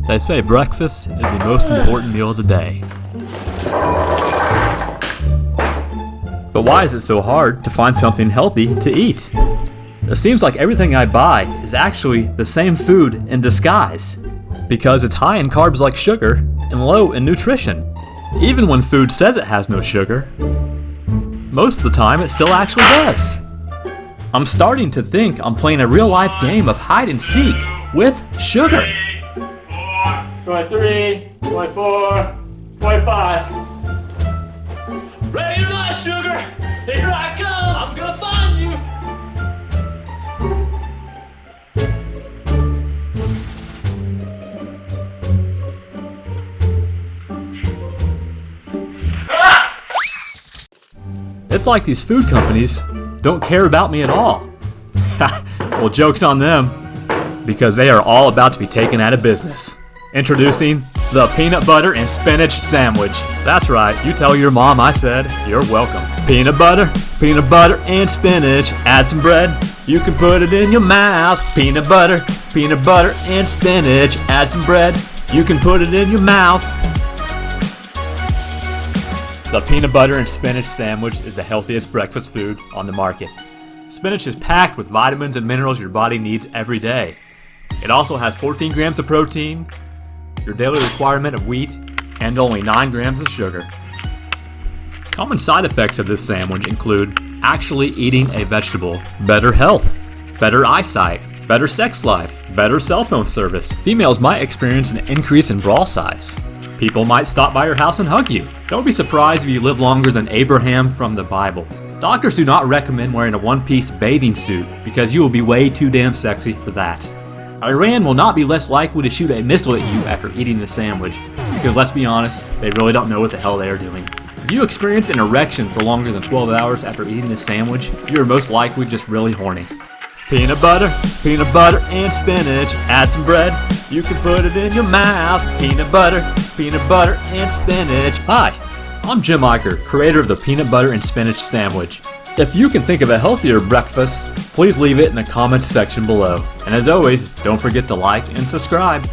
They say breakfast is the most important meal of the day. But why is it so hard to find something healthy to eat? It seems like everything I buy is actually the same food in disguise, because it's high in carbs like sugar and low in nutrition. Even when food says it has no sugar, most of the time it still actually does. I'm starting to think I'm playing a real-life game of hide and seek with sugar. 23, 24, 25. Ready or not, sugar? Here I come. I'm gonna find you. It's like these food companies don't care about me at all. Well, joke's on them, because they are all about to be taken out of business. Introducing the peanut butter and spinach sandwich. That's right, you tell your mom I said you're welcome. Peanut butter and spinach. Add some bread, you can put it in your mouth. Peanut butter and spinach. Add some bread, you can put it in your mouth. The peanut butter and spinach sandwich is the healthiest breakfast food on the market. Spinach is packed with vitamins and minerals your body needs every day. It also has 14 grams of protein, your daily requirement of wheat, and only 9 grams of sugar. Common side effects of this sandwich include actually eating a vegetable, better health, better eyesight, better sex life, better cell phone service. Females might experience an increase in bra size. People might stop by your house and hug you. Don't be surprised if you live longer than Abraham from the Bible. Doctors do not recommend wearing a one-piece bathing suit because you will be way too damn sexy for that. Iran will not be less likely to shoot a missile at you after eating the sandwich, because let's be honest, they really don't know what the hell they are doing. If you experience an erection for longer than 12 hours after eating this sandwich, you are most likely just really horny. Peanut butter and spinach. Add some bread, you can put it in your mouth. Peanut butter and spinach. Hi, I'm Jim Iker, creator of the peanut butter and spinach sandwich. If you can think of a healthier breakfast, please leave it in the comments section below. And as always, don't forget to like and subscribe.